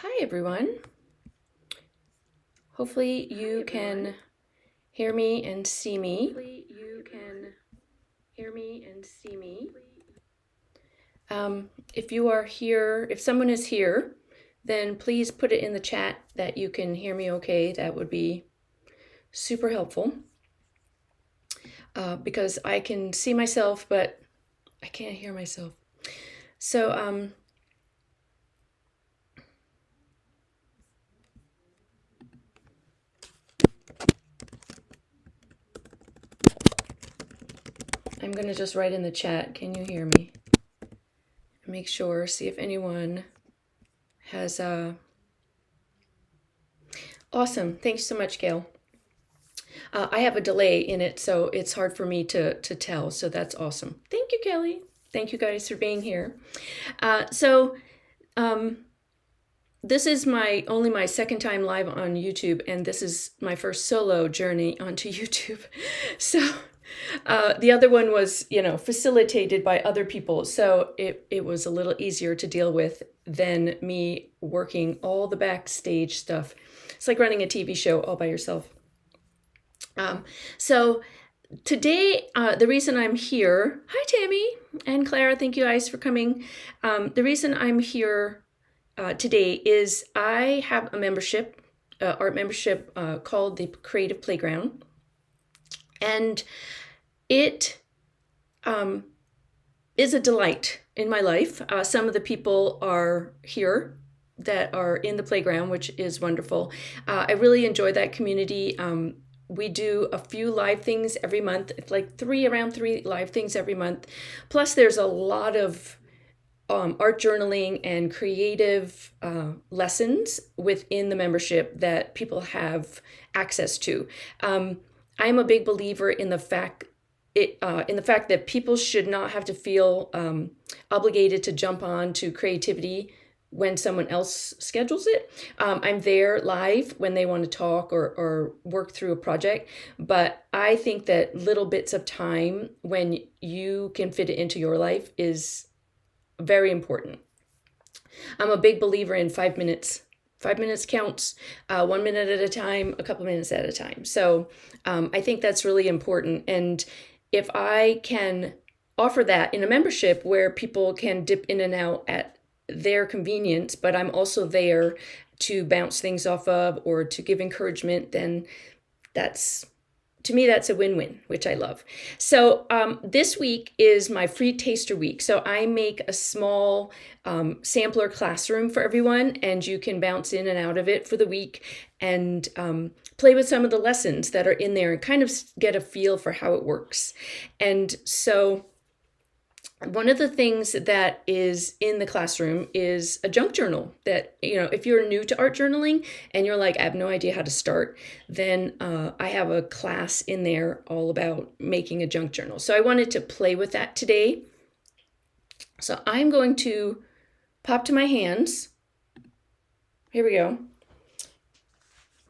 Hi everyone. Hopefully you can hear me and see me. If you are here, if someone is here, then please put it in the chat that you can hear me okay. That would be super helpful because I can see myself, but I can't hear myself. So I'm going to just write in the chat, can you hear me? Make sure, see if anyone has awesome. Thanks so much, Gail. I have a delay in it, so it's hard for me to tell. So that's awesome. Thank you, Kelly. Thank you guys for being here. This is only my second time live on YouTube, and this is my first solo journey onto YouTube. So the other one was, facilitated by other people, so it was a little easier to deal with than me working all the backstage stuff. It's like running a TV show all by yourself. So today, the reason I'm here, hi Tammy and Clara, thank you guys for coming. The reason I'm here today is I have a membership, art membership called the Creative Playground. And it is a delight in my life. Some of the people are here that are in the playground, which is wonderful. I really enjoy that community. We do a few live things every month, like around three live things every month. Plus, there's a lot of art journaling and creative lessons within the membership that people have access to. I'm a big believer in the fact that people should not have to feel obligated to jump on to creativity when someone else schedules it. I'm there live when they want to talk or work through a project, but I think that little bits of time when you can fit it into your life is very important. I'm a big believer in 5 minutes. 5 minutes counts, 1 minute at a time, a couple minutes at a time. So I think that's really important. And if I can offer that in a membership where people can dip in and out at their convenience, but I'm also there to bounce things off of or to give encouragement, then to me, that's a win-win, which I love. So this week is my free taster week. So I make a small sampler classroom for everyone, and you can bounce in and out of it for the week and play with some of the lessons that are in there and kind of get a feel for how it works. And so one of the things that is in the classroom is a junk journal that, if you're new to art journaling and you're like, I have no idea how to start, then I have a class in there all about making a junk journal. So I wanted to play with that today. So I'm going to pop to my hands. Here we go.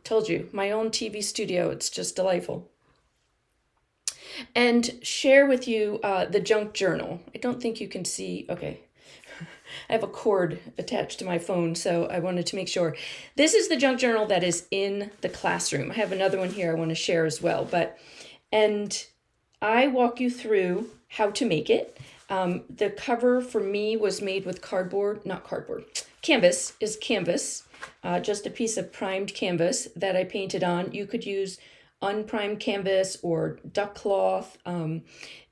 Told you, my own TV studio. It's just delightful. And share with you the junk journal. I don't think you can see. Okay. I have a cord attached to my phone, so I wanted to make sure. This is the junk journal that is in the classroom. I have another one here I want to share as well. And I walk you through how to make it. The cover for me was made with canvas is canvas, just a piece of primed canvas that I painted on. You could use unprimed canvas or duck cloth.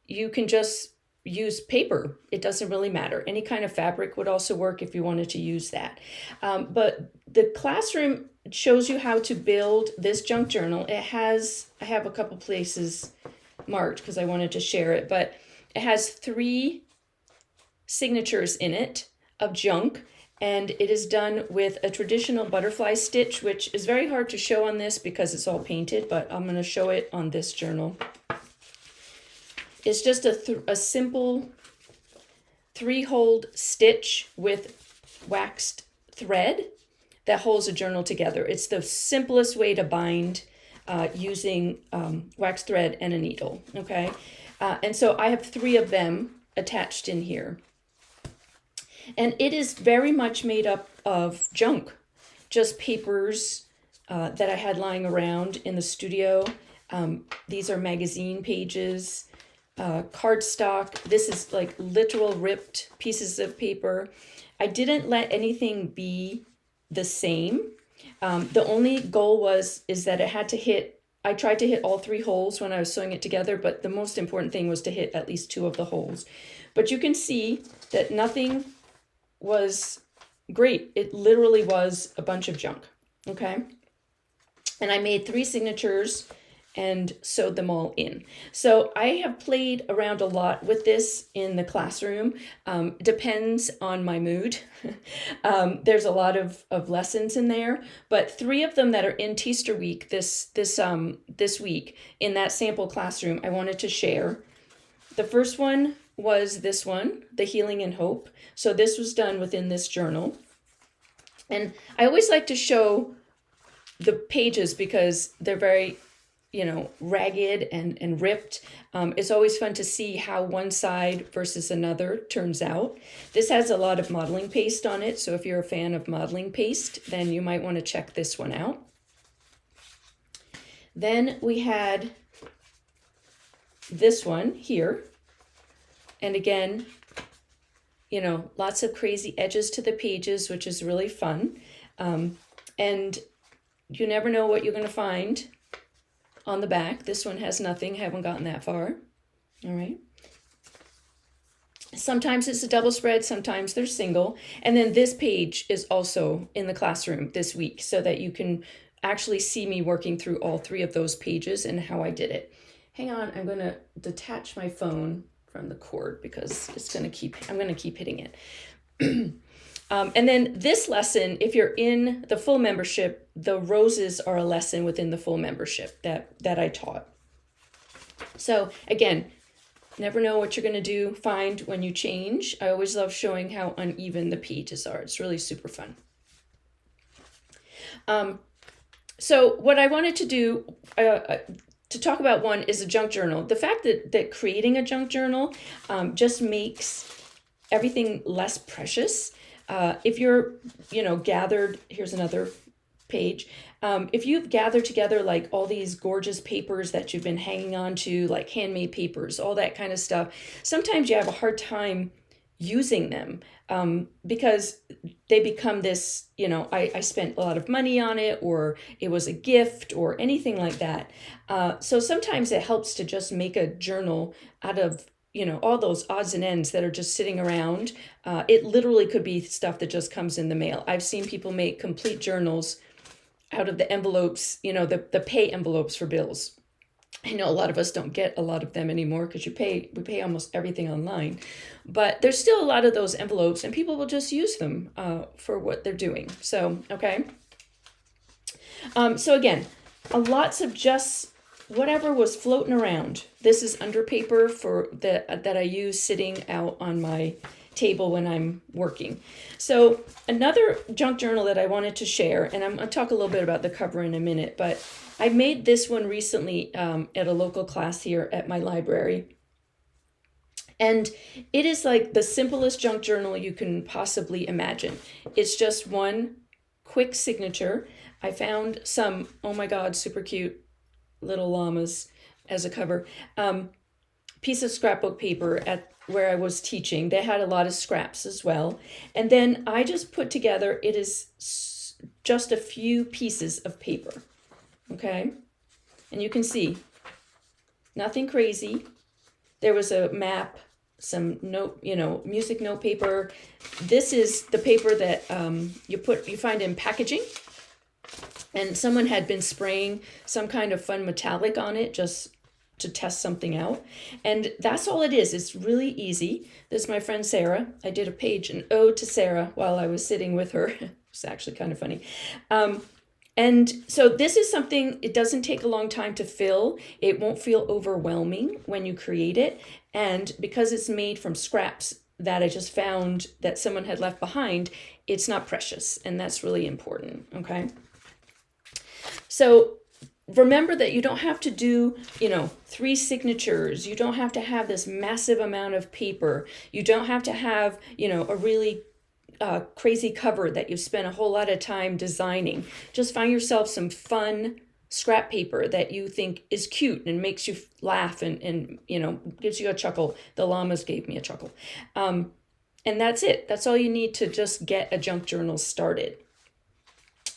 You can just use paper. It doesn't really matter. Any kind of fabric would also work if you wanted to use that. But the classroom shows you how to build this junk journal. I have a couple places marked because I wanted to share it, but it has 3 signatures in it of junk. And it is done with a traditional butterfly stitch, which is very hard to show on this because it's all painted, but I'm going to show it on this journal. It's just a simple 3-hole stitch with waxed thread that holds a journal together. It's the simplest way to bind using waxed thread and a needle, okay? And so I have 3 of them attached in here. And it is very much made up of junk. just papers that I had lying around in the studio. These are magazine pages, cardstock. This is like literal ripped pieces of paper. I didn't let anything be the same. The only goal is that it had to hit, I tried to hit all 3 holes when I was sewing it together, but the most important thing was to hit at least 2 of the holes. But you can see that nothing was great. It literally was a bunch of junk, okay? And I made 3 signatures and sewed them all in. So I have played around a lot with this in the classroom. Depends on my mood. There's a lot of lessons in there, but 3 of them that are in Teaster Week this week in that sample classroom I wanted to share. The first one was this one, The Healing and Hope. So this was done within this journal. And I always like to show the pages because they're very, ragged and ripped. It's always fun to see how one side versus another turns out. This has a lot of modeling paste on it, so if you're a fan of modeling paste, then you might want to check this one out. Then we had this one here. And again, lots of crazy edges to the pages, which is really fun. And you never know what you're going to find on the back. This one has nothing, haven't gotten that far. All right. Sometimes it's a double spread, sometimes they're single. And then this page is also in the classroom this week so that you can actually see me working through all 3 of those pages and how I did it. Hang on, I'm going to detach my phone from the cord because I'm going to keep hitting it. And then this lesson, if you're in the full membership, the roses are a lesson within the full membership that I taught. So again, never know what you're going to find when you change. I always love showing how uneven the pages are. It's really super fun. So what I wanted to do, to talk about one is a junk journal. The fact that creating a junk journal just makes everything less precious. If you're, gathered, here's another page. If you've gathered together like all these gorgeous papers that you've been hanging on to, like handmade papers, all that kind of stuff, sometimes you have a hard time using them because they become this, I spent a lot of money on it, or it was a gift or anything like that. So sometimes it helps to just make a journal out of all those odds and ends that are just sitting around. It literally could be stuff that just comes in the mail. I've seen people make complete journals out of the envelopes, the pay envelopes for bills. I know a lot of us don't get a lot of them anymore because we pay almost everything online, but there's still a lot of those envelopes and people will just use them for what they're doing. So, okay. So again, lots of just whatever was floating around. This is under paper that I use sitting out on my table when I'm working. So another junk journal that I wanted to share, and I'm going to talk a little bit about the cover in a minute, but I made this one recently at a local class here at my library. And it is like the simplest junk journal you can possibly imagine. It's just one quick signature. I found some, oh my God, super cute little llamas as a cover. Piece of scrapbook paper at where I was teaching. They had a lot of scraps as well. And then I just put together, it is just a few pieces of paper. Okay. And you can see nothing crazy. There was a map, some note, music note paper. This is the paper that you find in packaging. And someone had been spraying some kind of fun metallic on it just to test something out. And that's all it is. It's really easy. This is my friend Sarah. I did a page, an ode to Sarah, while I was sitting with her. It's actually kind of funny. And so this is something, it doesn't take a long time to fill. It won't feel overwhelming when you create it. And because it's made from scraps that I just found that someone had left behind, it's not precious. And that's really important, okay? So remember that you don't have to do, 3 signatures. You don't have to have this massive amount of paper. You don't have to have, a really crazy cover that you've spent a whole lot of time designing. Just find yourself some fun scrap paper that you think is cute and makes you laugh and gives you a chuckle. The llamas gave me a chuckle. And that's it. That's all you need to just get a junk journal started.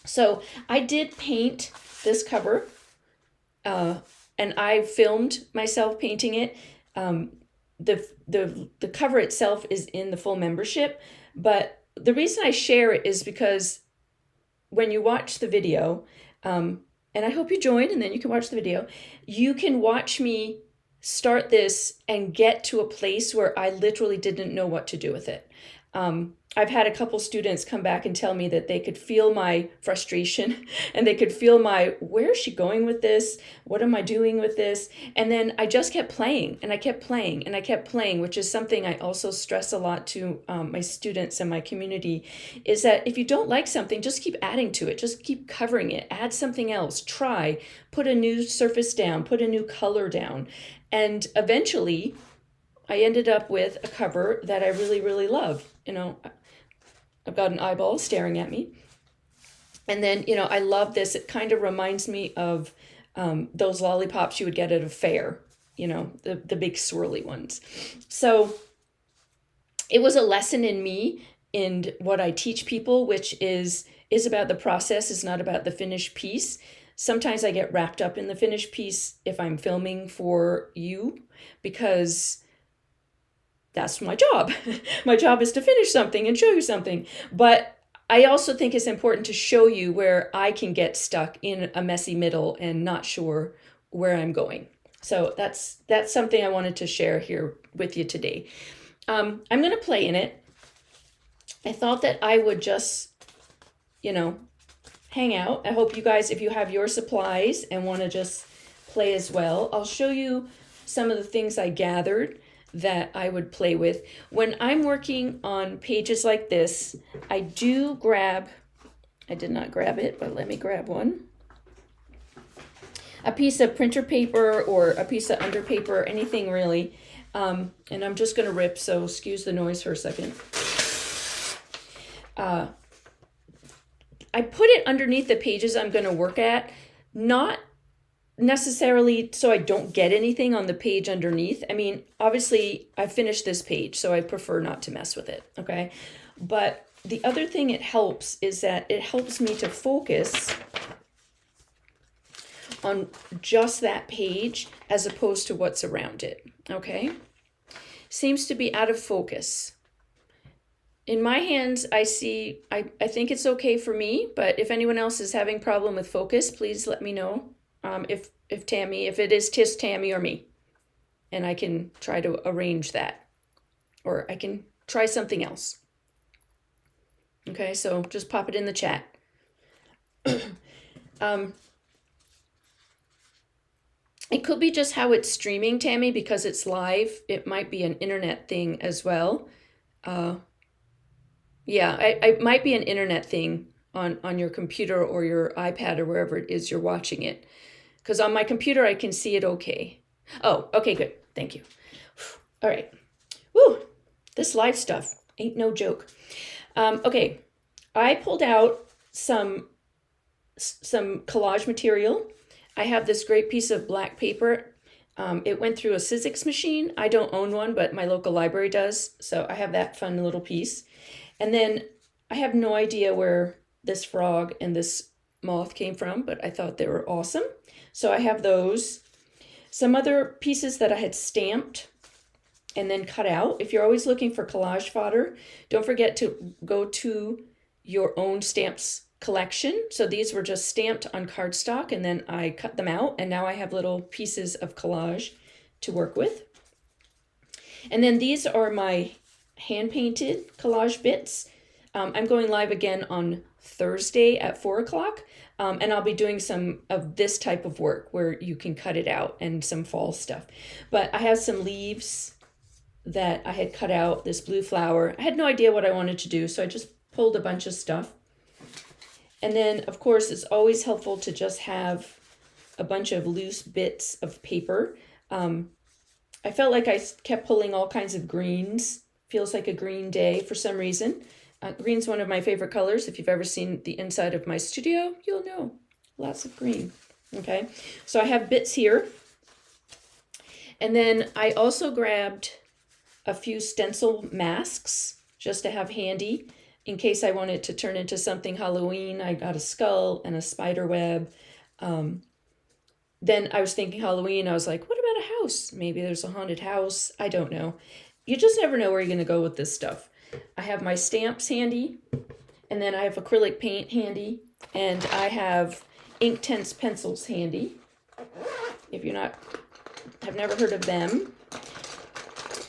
So I did paint this cover, and I filmed myself painting it. The cover itself is in the full membership, but the reason I share it is because when you watch the video, and I hope you join and then you can watch the video, you can watch me start this and get to a place where I literally didn't know what to do with it. I've had a couple students come back and tell me that they could feel my frustration and they could feel where is she going with this? What am I doing with this? And then I just kept playing and I kept playing and I kept playing, which is something I also stress a lot to my students and my community, is that if you don't like something, just keep adding to it. Just keep covering it. Add something else. Try. Put a new surface down. Put a new color down. And eventually, I ended up with a cover that I really, really love. I've got an eyeball staring at me. And then, I love this. It kind of reminds me of those lollipops you would get at a fair, the big swirly ones. So it was a lesson in me in what I teach people, which is about the process, is not about the finished piece. Sometimes I get wrapped up in the finished piece if I'm filming for you, because that's my job. My job is to finish something and show you something. But I also think it's important to show you where I can get stuck in a messy middle and not sure where I'm going. So that's something I wanted to share here with you today. I'm going to play in it. I thought that I would just, hang out. I hope you guys, if you have your supplies and want to just play as well, I'll show you some of the things I gathered that I would play with. When I'm working on pages like this, I do grab, I did not grab it, but let me grab one. A piece of printer paper or a piece of under paper, anything really. And I'm just going to rip, so excuse the noise for a second. I put it underneath the pages I'm going to work at, not necessarily so I don't get anything on the page underneath. I mean, obviously I finished this page, so I prefer not to mess with it, okay? But the other thing it helps is that it helps me to focus on just that page as opposed to what's around it, okay? Seems to be out of focus. In my hands, I see, I think it's okay for me, but if anyone else is having problem with focus, please let me know. If it is Tammy or me, and I can try to arrange that, or I can try something else. Okay, so just pop it in the chat. It could be just how it's streaming, Tammy, because it's live. It might be an internet thing as well. Yeah, it might be an internet thing on your computer or your iPad or wherever it is you're watching it. Because on my computer, I can see it okay. Oh, okay, good. Thank you. All right. Woo, this live stuff ain't no joke. Okay, I pulled out some collage material. I have this great piece of black paper. It went through a Sizzix machine. I don't own one, but my local library does. So I have that fun little piece. And then I have no idea where this frog and this moth came from, but I thought they were awesome. So I have those. Some other pieces that I had stamped and then cut out. If you're always looking for collage fodder, don't forget to go to your own stamps collection. So these were just stamped on cardstock, and then I cut them out, and now I have little pieces of collage to work with. And then these are my hand-painted collage bits. I'm going live again on Thursday at 4 o'clock, and I'll be doing some of this type of work where you can cut it out and some fall stuff. But I have some leaves that I had cut out, this blue flower. I had no idea what I wanted to do, so I just pulled a bunch of stuff. And then, of course, it's always helpful to just have a bunch of loose bits of paper. I felt like I kept pulling all kinds of greens. If feels like a green day for some reason. Green's one of my favorite colors. If you've ever seen the inside of my studio, you'll know. Lots of green. Okay, so I have bits here. And then I also grabbed a few stencil masks just to have handy in case I wanted to turn into something Halloween. I got a skull and a spider web. Then I was thinking Halloween. I was like, what about a house? Maybe there's a haunted house. I don't know. You just never know where you're going to go with this stuff. I have my stamps handy, and then I have acrylic paint handy, and I have Inktense pencils handy. If you're not, have never heard of them,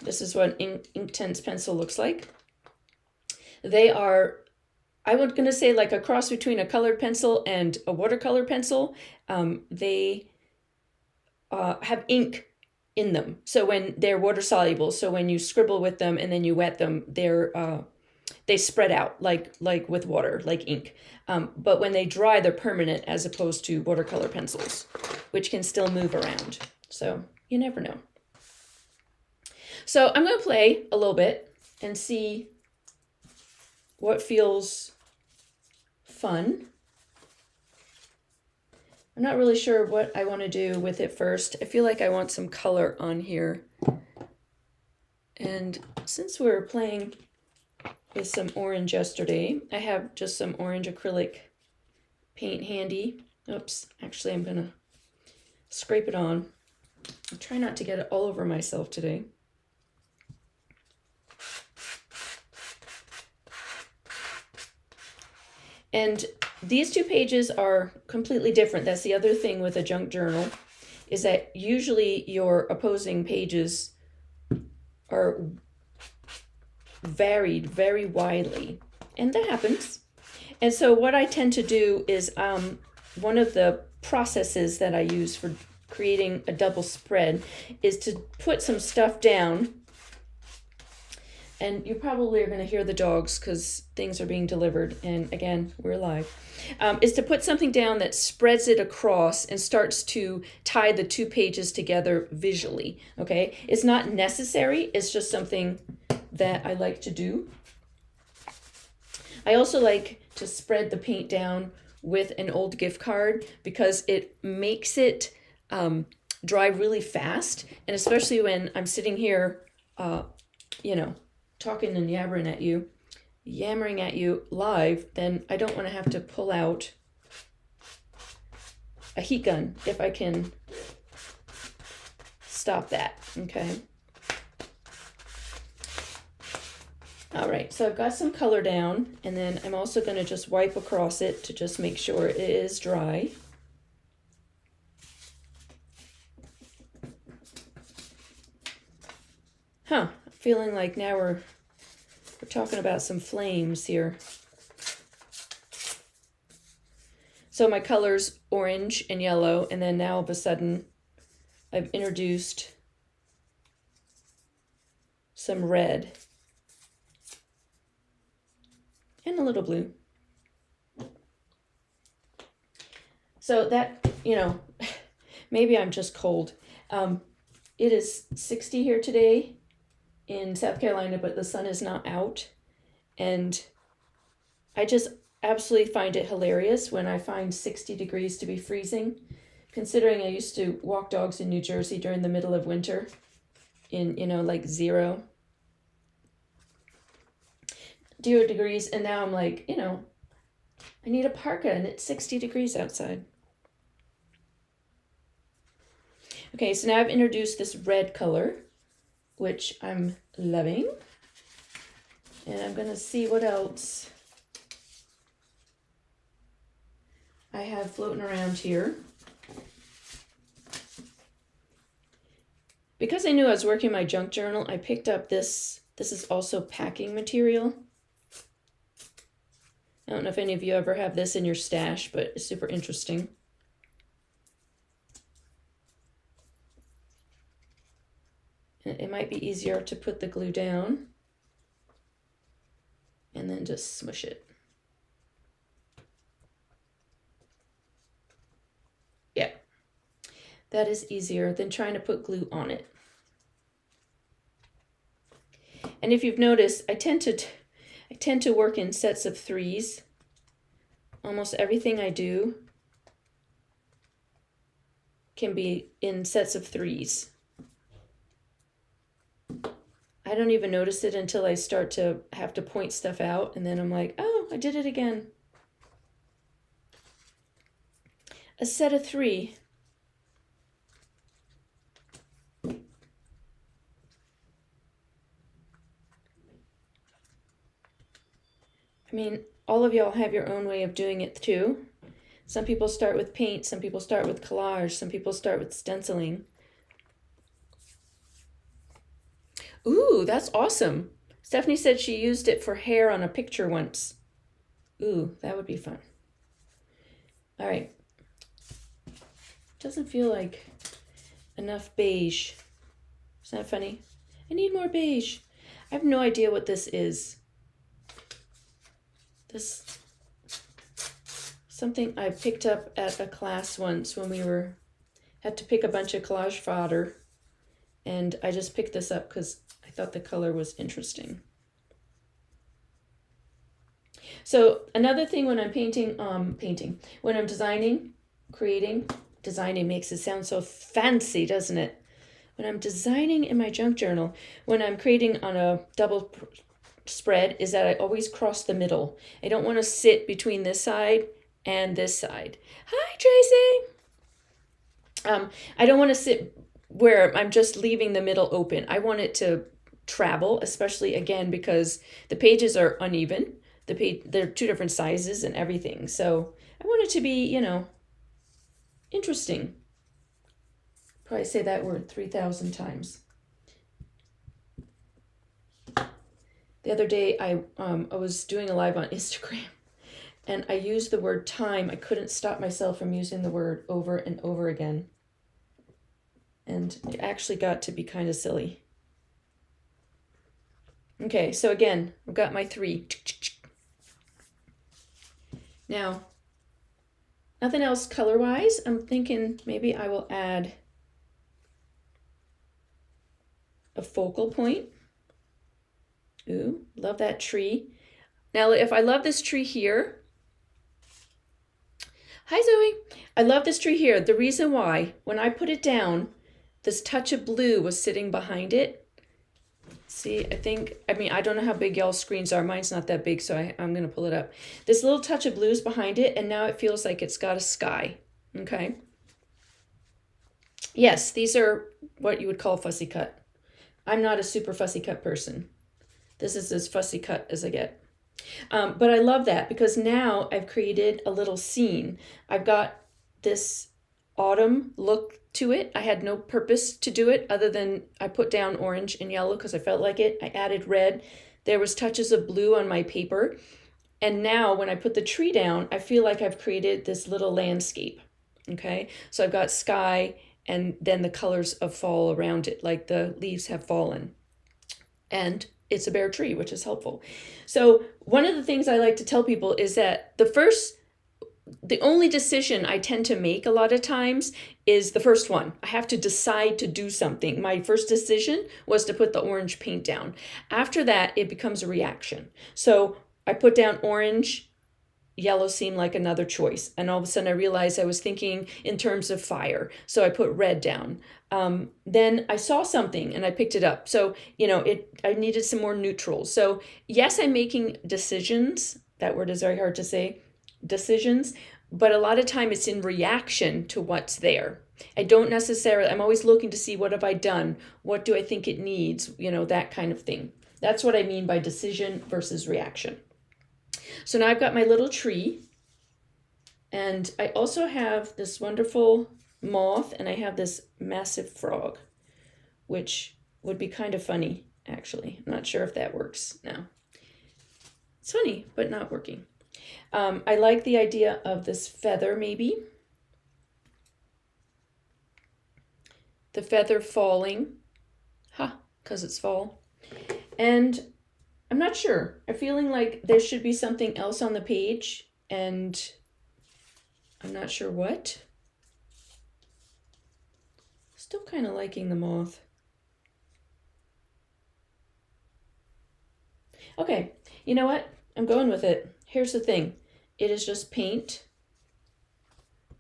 this is what Inktense pencil looks like. They are, I was going to say like a cross between a colored pencil and a watercolor pencil. They have ink in them. So when they're water soluble, so when you scribble with them and then you wet them, they spread out like with water, like ink. But when they dry, they're permanent as opposed to watercolor pencils, which can still move around. So you never know. So I'm going to play a little bit and see what feels fun. I'm not really sure what I want to do with it first. I feel like I want some color on here. And since we were playing with some orange yesterday, I have just some orange acrylic paint handy. Oops, actually I'm going to scrape it on. I'll try not to get it all over myself today. And these two pages are completely different. That's the other thing with a junk journal, is that usually your opposing pages are varied very widely, and that happens. And so what I tend to do is one of the processes that I use for creating a double spread is to put some stuff down. And you probably are going to hear the dogs because things are being delivered. And again, we're live. Is to put something down that spreads it across and starts to tie the two pages together visually. Okay? It's not necessary. It's just something that I like to do. I also like to spread the paint down with an old gift card because it makes it dry really fast. And especially when I'm sitting here, talking and yammering at you live, then I don't want to have to pull out a heat gun if I can stop that. Okay. All right, so I've got some color down, and then I'm also going to just wipe across it to just make sure it is dry. Feeling like now we're talking about some flames here. So my color's orange and yellow, and then now all of a sudden I've introduced some red and a little blue. So that, maybe I'm just cold. It is 60 here today in South Carolina, but the sun is not out. And I just absolutely find it hilarious when I find 60 degrees to be freezing, considering I used to walk dogs in New Jersey during the middle of winter in, like 0 degrees. And now I'm like, I need a parka and it's 60 degrees outside. Okay, so now I've introduced this red color, which I'm loving. And I'm going to see what else I have floating around here. Because I knew I was working my junk journal, I picked up this. This is also packing material. I don't know if any of you ever have this in your stash, but it's super interesting. It might be easier to put the glue down and then just smush it. Yeah, that is easier than trying to put glue on it. And if you've noticed, I tend to work in sets of threes. Almost everything I do can be in sets of threes. I don't even notice it until I start to have to point stuff out, and then I'm like, oh, I did it again. A set of three. I mean, all of y'all have your own way of doing it too. Some people start with paint, some people start with collage, some people start with stenciling. Ooh, that's awesome. Stephanie said she used it for hair on a picture once. Ooh, that would be fun. All right. Doesn't feel like enough beige. Isn't that funny? I need more beige. I have no idea what this is. This something I picked up at a class once when we had to pick a bunch of collage fodder, and I just picked this up because I thought the color was interesting. So another thing when I'm when I'm designing makes it sound so fancy, doesn't it? When I'm designing in my junk journal, when I'm creating on a double spread, is that I always cross the middle. I don't want to sit between this side and this side. Hi, Tracy. I don't want to sit where I'm just leaving the middle open. I want it to travel, especially again because the pages are uneven. They're two different sizes and everything. So I want it to be, interesting. Probably say that word 3,000 times. The other day, I was doing a live on Instagram, and I used the word time. I couldn't stop myself from using the word over and over again. And it actually got to be kind of silly. Okay, so again, I've got my 3. Now, nothing else color-wise. I'm thinking maybe I will add a focal point. Ooh, love that tree. Now, if I love this tree here, hi Zoe, I love this tree here. The reason why, when I put it down, this touch of blue was sitting behind it. See, I don't know how big y'all's screens are. Mine's not that big, so I'm going to pull it up. This little touch of blue is behind it, and now it feels like it's got a sky, okay? Yes, these are what you would call fussy cut. I'm not a super fussy cut person. This is as fussy cut as I get. But I love that because now I've created a little scene. I've got this autumn look to it. I had no purpose to do it other than I put down orange and yellow because I felt like it. I added red. There was touches of blue on my paper. And now when I put the tree down, I feel like I've created this little landscape. Okay, so I've got sky and then the colors of fall around it, like the leaves have fallen. And it's a bare tree, which is helpful. So one of the things I like to tell people is that the only decision I tend to make a lot of times is the first one. I have to decide to do something. My first decision was to put the orange paint down. After that, it becomes a reaction. So I put down orange, yellow seemed like another choice. And all of a sudden I realized I was thinking in terms of fire. So I put red down. Then I saw something and I picked it up. So, I needed some more neutrals. So yes, I'm making decisions. That word is very hard to say, decisions. But a lot of time it's in reaction to what's there. I'm always looking to see what have I done? What do I think it needs? That kind of thing. That's what I mean by decision versus reaction. So now I've got my little tree, and I also have this wonderful moth, and I have this massive frog, which would be kind of funny, actually. I'm not sure if that works now. It's funny, but not working. I like the idea of this feather, maybe. The feather falling. Because it's fall. And I'm not sure. I'm feeling like there should be something else on the page, and I'm not sure what. Still kind of liking the moth. Okay, you know what? I'm going with it. Here's the thing. It is just paint,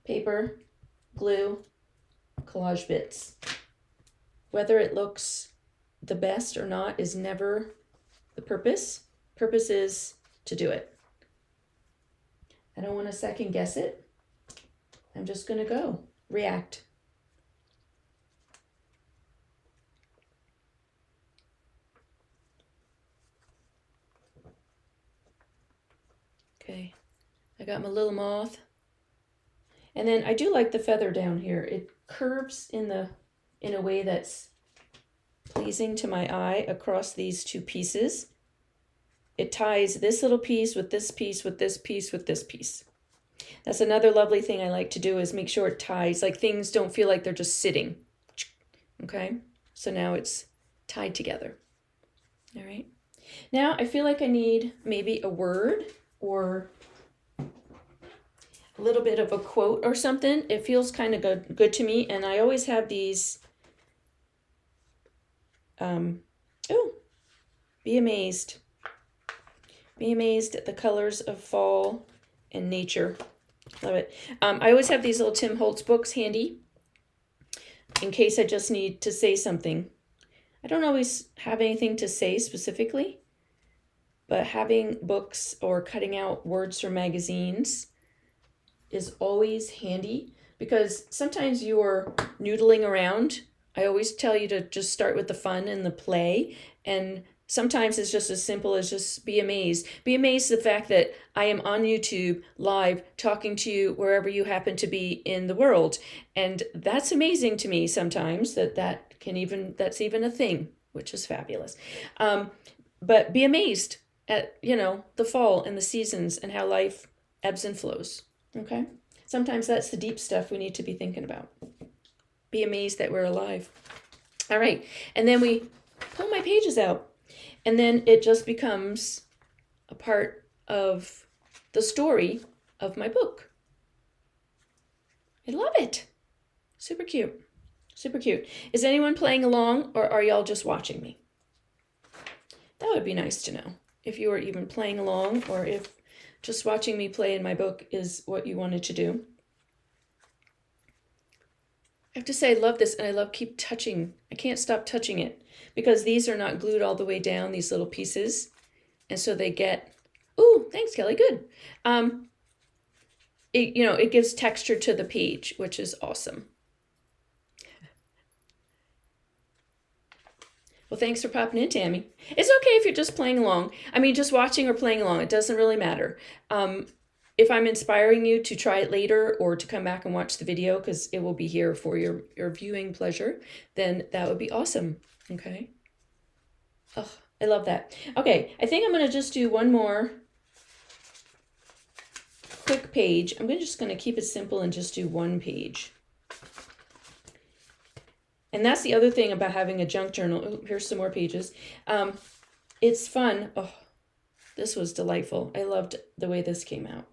paper, glue, collage bits. Whether it looks the best or not is never the purpose. Purpose is to do it. I don't want to second guess it. I'm just going to go. React. Okay, I got my little moth. And then I do like the feather down here. It curves in a way that's pleasing to my eye across these two pieces. It ties this little piece with this piece with this piece with this piece. That's another lovely thing I like to do, is make sure it ties, like things don't feel like they're just sitting. Okay, so now it's tied together. All right, now I feel like I need maybe a word or a little bit of a quote or something. It feels kind of good to me, and I always have these. Be amazed. Be amazed at the colors of fall and nature. Love it. I always have these little Tim Holtz books handy in case I just need to say something. I don't always have anything to say specifically, but having books or cutting out words from magazines is always handy, because sometimes you're noodling around. I always tell you to just start with the fun and the play, and sometimes it's just as simple as just be amazed. Be amazed at the fact that I am on YouTube live talking to you wherever you happen to be in the world. And that's amazing to me sometimes, that's even a thing, which is fabulous. But be amazed at, the fall and the seasons and how life ebbs and flows. Okay? Sometimes that's the deep stuff we need to be thinking about. Be amazed that we're alive. All right. And then we pull my pages out. And then it just becomes a part of the story of my book. I love it. Super cute. Super cute. Is anyone playing along, or are y'all just watching me? That would be nice to know. If you were even playing along, or if just watching me play in my book is what you wanted to do. I have to say I love this, and I love keep touching. I can't stop touching it because these are not glued all the way down, these little pieces. And so they get, ooh, thanks, Kelly, good. It gives texture to the page, which is awesome. Well, thanks for popping in, Tammy. It's okay if you're just playing along. I mean, just watching or playing along. It doesn't really matter. If I'm inspiring you to try it later or to come back and watch the video, because it will be here for your viewing pleasure, then that would be awesome. Okay. Oh, I love that. Okay, I think I'm going to just do one more quick page. I'm just going to keep it simple and just do one page. And that's the other thing about having a junk journal. Oh, here's some more pages. It's fun. Oh, this was delightful. I loved the way this came out.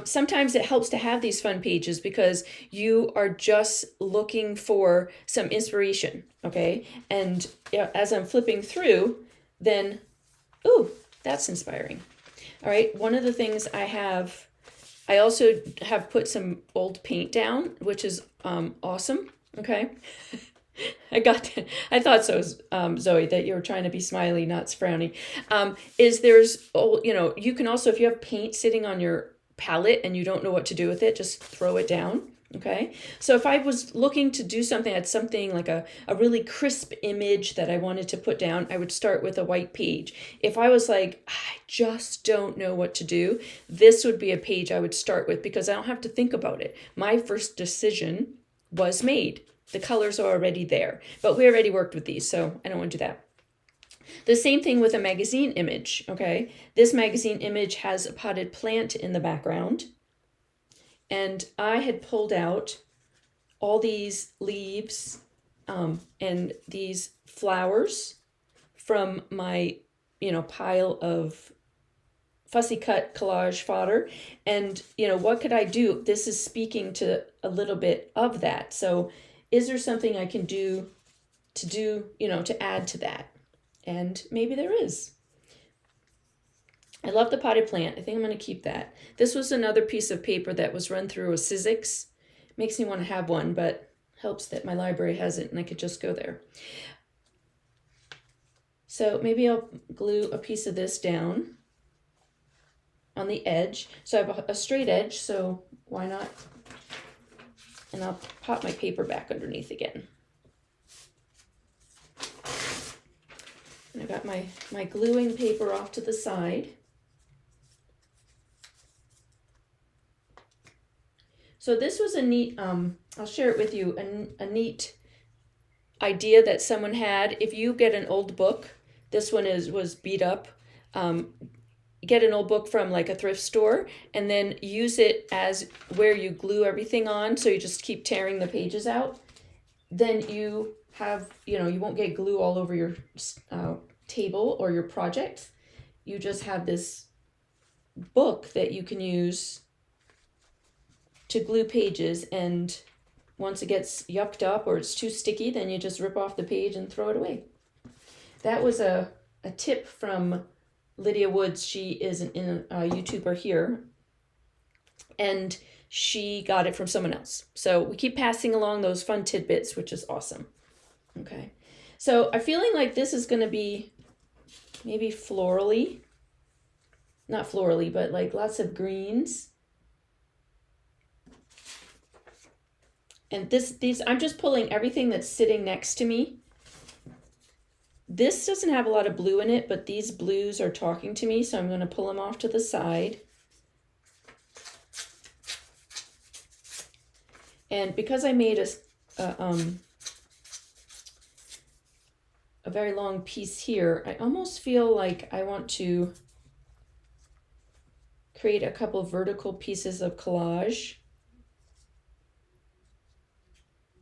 Sometimes it helps to have these fun pages because you are just looking for some inspiration, okay? And as I'm flipping through, then, ooh, that's inspiring. All right, one of the things I also have put some old paint down, which is awesome, okay? I thought so, Zoe, that you were trying to be smiley, not frowny. You can also, if you have paint sitting on your palette and you don't know what to do with it, just throw it down, okay? So if I was looking to do something, I had something like a really crisp image that I wanted to put down, I would start with a white page. If I was like, I just don't know what to do, this would be a page I would start with because I don't have to think about it. My first decision was made. The colors are already there, but we already worked with these, so I don't want to do that. The same thing with a magazine image, okay? This magazine image has a potted plant in the background, and I had pulled out all these leaves and these flowers from my, pile of fussy cut collage fodder, and, what could I do? This is speaking to a little bit of that, so is there something I can do to add to that? And maybe there is. I love the potted plant. I think I'm going to keep that. This was another piece of paper that was run through a Sizzix. Makes me want to have one, but helps that my library has it and I could just go there. So maybe I'll glue a piece of this down on the edge. So I have a straight edge, so why not? And I'll pop my paper back underneath again. And I got my gluing paper off to the side. So this was a neat, I'll share it with you, a neat idea that someone had. If you get an old book, this one was beat up, get an old book from like a thrift store and then use it as where you glue everything on, so you just keep tearing the pages out. Then you have, you won't get glue all over your table or your project. You just have this book that you can use to glue pages, and once it gets yucked up or it's too sticky, then you just rip off the page and throw it away. That was a tip from Lydia Woods. She is a YouTuber here, and she got it from someone else. So we keep passing along those fun tidbits, which is awesome. Okay, so I'm feeling like this is going to be maybe florally, not florally, but like lots of greens. And these, I'm just pulling everything that's sitting next to me. This doesn't have a lot of blue in it, but these blues are talking to me, so I'm going to pull them off to the side. And because I made a very long piece here, I almost feel like I want to create a couple vertical pieces of collage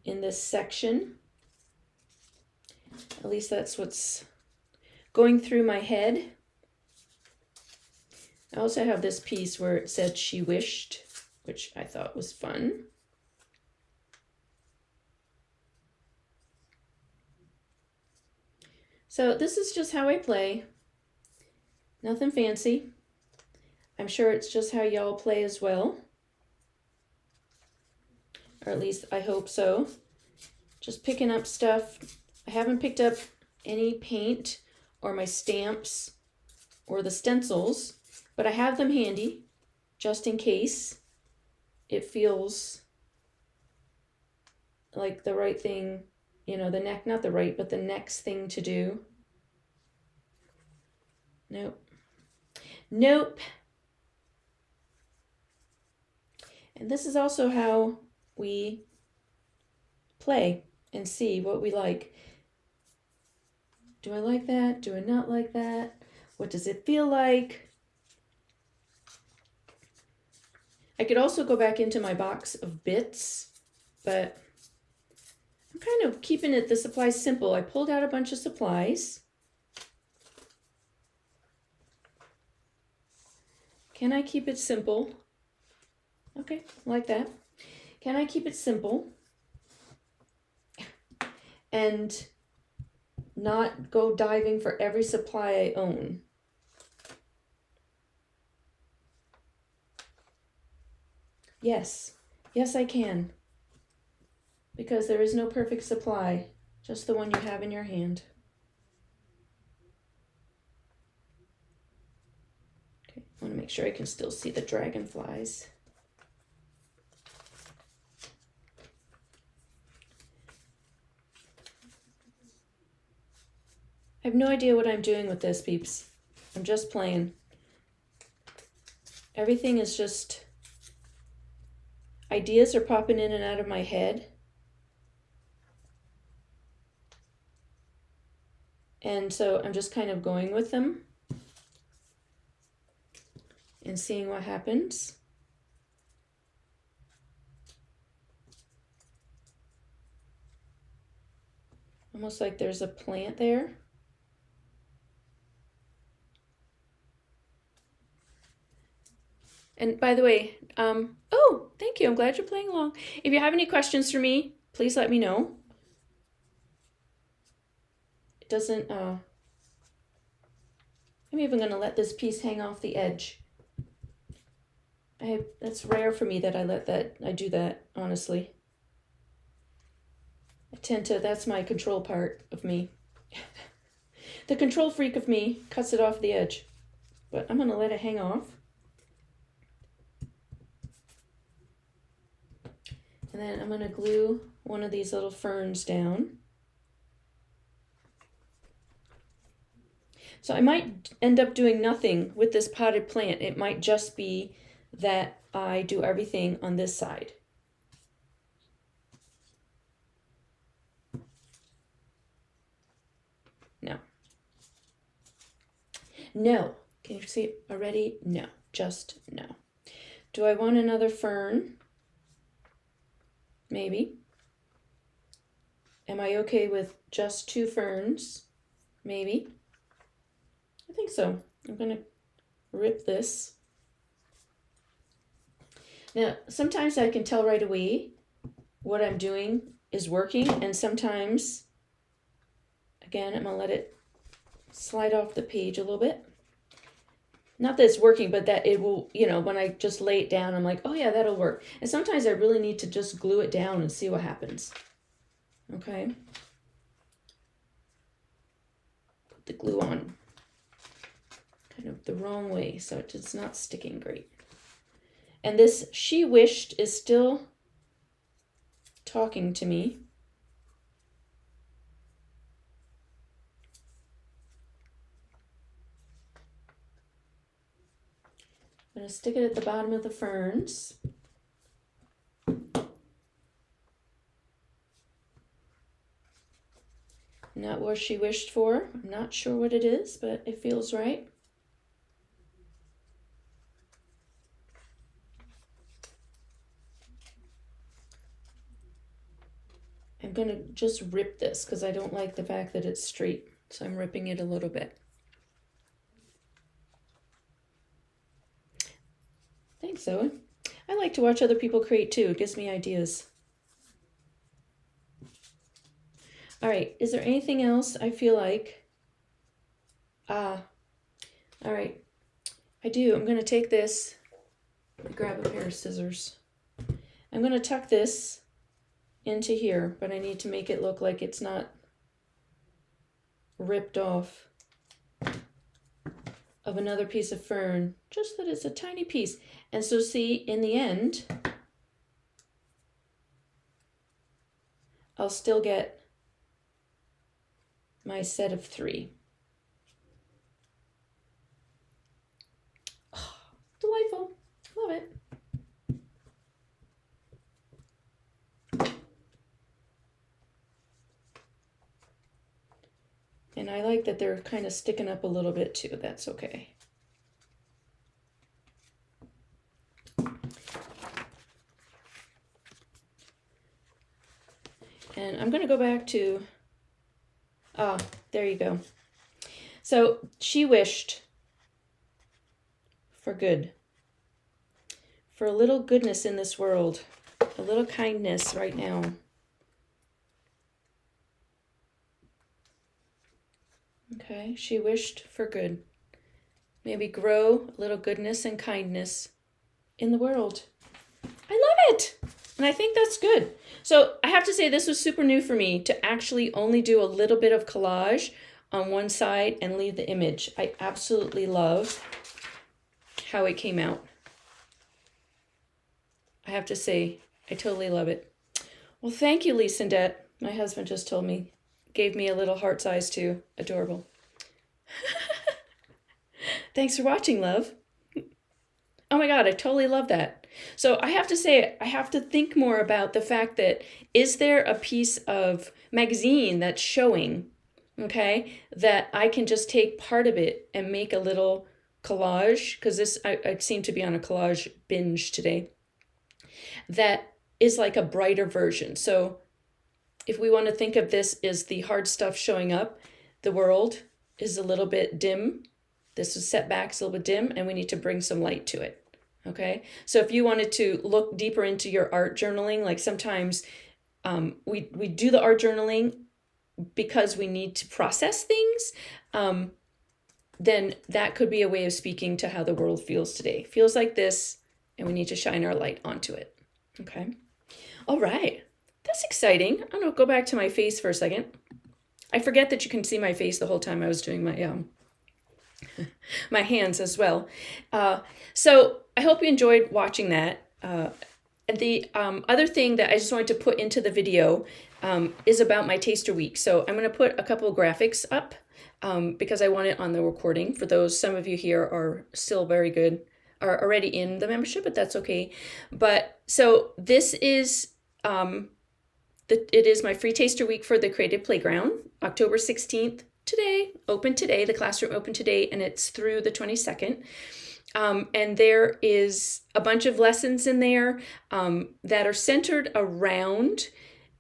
in this section. At least that's what's going through my head. I also have this piece where it said "she wished," which I thought was fun. So this is just how I play. Nothing fancy. I'm sure it's just how y'all play as well. Or at least I hope so. Just picking up stuff. I haven't picked up any paint or my stamps or the stencils, but I have them handy just in case it feels like the right thing, not the right, but the next thing to do. Nope. And this is also how we play and see what we like. Do I like that? Do I not like that? What does it feel like? I could also go back into my box of bits, but I'm kind of keeping the supplies simple. I pulled out a bunch of supplies. Can I keep it simple? Okay, like that. Can I keep it simple and not go diving for every supply I own? Yes, I can. Because there is no perfect supply, just the one you have in your hand. Okay, I want to make sure I can still see the dragonflies. I have no idea what I'm doing with this, peeps. I'm just playing. Everything is just... ideas are popping in and out of my head. And so I'm just kind of going with them and seeing what happens. Almost like there's a plant there. And by the way, oh, thank you. I'm glad you're playing along. If you have any questions for me, please let me know. It doesn't, I'm even going to let this piece hang off the edge. That's rare for me that I do that, honestly. That's my control part of me. The control freak of me cuts it off the edge, but I'm going to let it hang off. And then I'm going to glue one of these little ferns down. So I might end up doing nothing with this potted plant. It might just be that I do everything on this side. No. No. Can you see it already? No. Just no. Do I want another fern? Maybe. Am I okay with just 2 ferns? Maybe. I think so. I'm going to rip this. Now, sometimes I can tell right away what I'm doing is working, and sometimes, again, I'm going to let it slide off the page a little bit. Not that it's working, but that it will, when I just lay it down, I'm like, oh yeah, that'll work. And sometimes I really need to just glue it down and see what happens. Okay. Put the glue on kind of the wrong way, so it's not sticking great. And this She Wished is still talking to me. I'm going to stick it at the bottom of the ferns. Not what she wished for. I'm not sure what it is, but it feels right. I'm going to just rip this because I don't like the fact that it's straight. So I'm ripping it a little bit. Thanks, Zoe. I like to watch other people create too. It gives me ideas. All right, is there anything else I feel like? All right, I do. I'm going to take this. Let me grab a pair of scissors. I'm going to tuck this into here, but I need to make it look like it's not ripped off of another piece of fern, just that it's a tiny piece. And so see, in the end, I'll still get my set of 3. Oh, delightful. Love it. And I like that they're kind of sticking up a little bit too. That's okay. And I'm going to go back to, there you go. So she wished for good, for a little goodness in this world, a little kindness right now. Okay, she wished for good. Maybe grow a little goodness and kindness in the world. I love it. And I think that's good. So I have to say this was super new for me to actually only do a little bit of collage on one side and leave the image. I absolutely love how it came out. I have to say, I totally love it. Well, thank you, Lisandette. My husband just told me, gave me a little heart size too. Adorable. Thanks for watching, love. Oh my God, I totally love that. So I have to say, I have to think more about the fact that, is there a piece of magazine that's showing, okay, that I can just take part of it and make a little collage, because I seem to be on a collage binge today, that is like a brighter version. So if we want to think of this as the hard stuff showing up, the world is a little bit dim. This is set back, it's a little bit dim, and we need to bring some light to it. Okay, so if you wanted to look deeper into your art journaling, like sometimes we do the art journaling because we need to process things. then that could be a way of speaking to how the world feels today. Feels like this, and we need to shine our light onto it. Okay. All right. That's exciting. I'm going to go back to my face for a second. I forget that you can see my face the whole time I was doing my my hands as well. So I hope you enjoyed watching that. And the other thing that I just wanted to put into the video is about my Taster Week. So I'm going to put a couple of graphics up because I want it on the recording. For those, some of you here are still very good, are already in the membership, but that's okay. But so this is it is my free Taster Week for the Creative Playground, October 16th, today, open today, the classroom open today, and it's through the 22nd. And there is a bunch of lessons in there that are centered around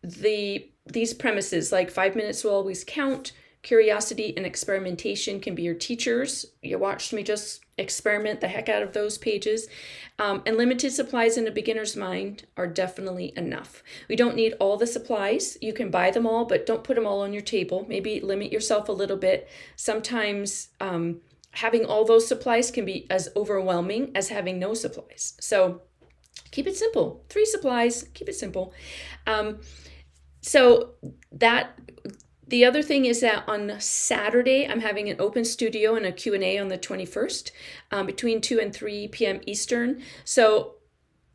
these premises, like 5 minutes will always count, curiosity and experimentation can be your teachers. You watched me just experiment the heck out of those pages. And limited supplies in a beginner's mind are definitely enough. We don't need all the supplies. You can buy them all, but don't put them all on your table. Maybe limit yourself a little bit. Sometimes having all those supplies can be as overwhelming as having no supplies. So keep it simple. 3 supplies, keep it simple. So that the other thing is that on Saturday, I'm having an open studio and a Q&A on the 21st between 2 and 3 p.m. Eastern. So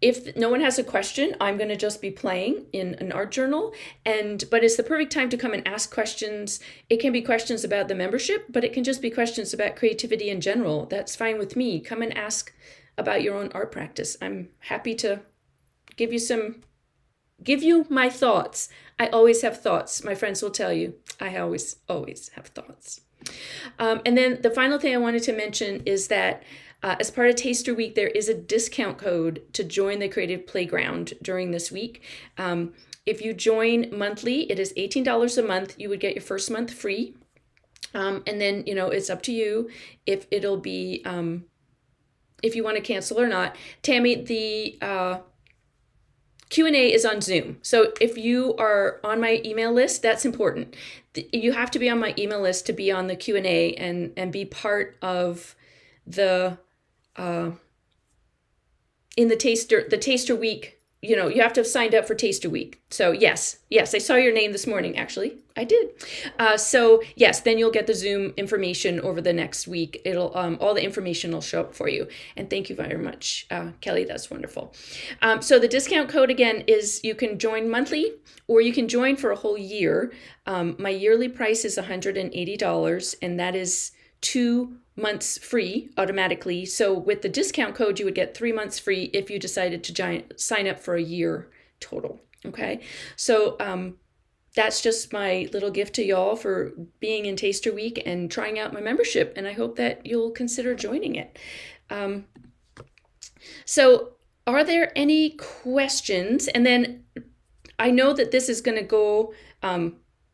if no one has a question, I'm going to just be playing in an art journal. But it's the perfect time to come and ask questions. It can be questions about the membership, but it can just be questions about creativity in general. That's fine with me. Come and ask about your own art practice. I'm happy to give you my thoughts. I always have thoughts. My friends will tell you, I always have thoughts. And then the final thing I wanted to mention is that as part of Taster Week, there is a discount code to join the Creative Playground during this week. If you join monthly, it is $18 a month. You would get your first month free. And then, it's up to you if it'll be, if you want to cancel or not. Tammy, the Q&A is on Zoom. So if you are on my email list, that's important. You have to be on my email list to be on the Q&A and be part of the in the Taster Week. You have to have signed up for Taster Week. So yes, I saw your name this morning, actually. I did. So yes, then you'll get the Zoom information over the next week. It'll all the information will show up for you. And thank you very much, Kelly. That's wonderful. So the discount code again is you can join monthly or you can join for a whole year. My yearly price is $180, and that is 2 months free automatically. So with the discount code, you would get 3 months free if you decided to sign up for a year total. Okay. So that's just my little gift to y'all for being in Taster Week and trying out my membership. And I hope that you'll consider joining it. So are there any questions? And then I know that this is going to go,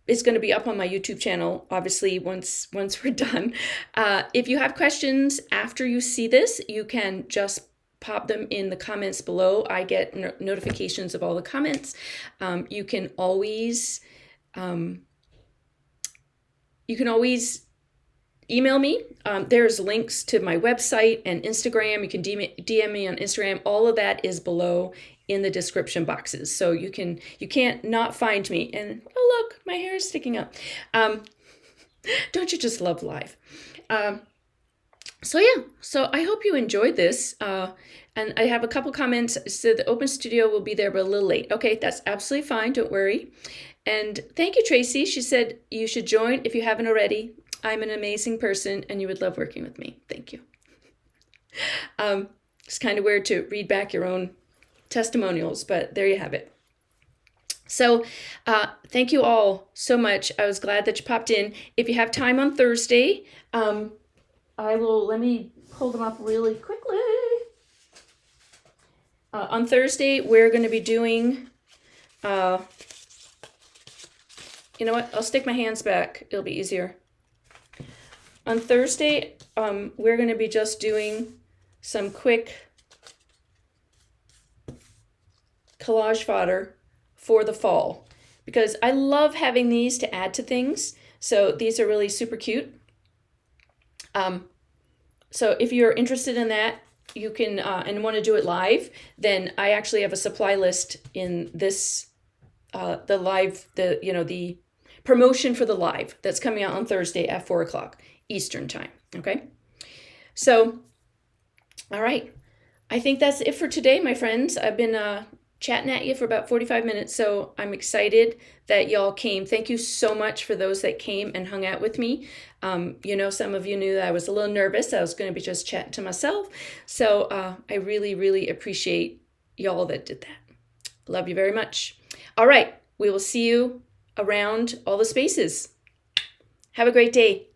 it's going to be up on my YouTube channel, obviously, once we're done. If you have questions after you see this, you can just pop them in the comments below. I get notifications of all the comments. You can always email me. There's links to my website and Instagram. You can DM me on Instagram. All of that is below in the description boxes. So you can't not find me. And oh, look, my hair is sticking up. Don't you just love live? So I hope you enjoyed this. And I have a couple comments. So the open studio will be there, but a little late. Okay, that's absolutely fine. Don't worry. And thank you, Tracy. She said you should join if you haven't already. I'm an amazing person and you would love working with me. Thank you. It's kind of weird to read back your own testimonials, but there you have it. So thank you all so much. I was glad that you popped in. If you have time on Thursday, let me pull them up really quickly. On Thursday, we're going to be doing, you know what? I'll stick my hands back. It'll be easier. On Thursday, we're going to be just doing some quick collage fodder for the fall because I love having these to add to things. So these are really super cute. So if you're interested in that, you can and want to do it live, then I actually have a supply list in this the live the promotion for the live that's coming out on Thursday at 4 o'clock Eastern time. Okay, so all right, I think that's it for today, my friends. I've been chatting at you for about 45 minutes, so I'm excited that y'all came. Thank you so much for those that came and hung out with me. Some of you knew that I was a little nervous. I was going to be just chatting to myself. So I really, really appreciate y'all that did that. Love you very much. All right, we will see you around all the spaces. Have a great day.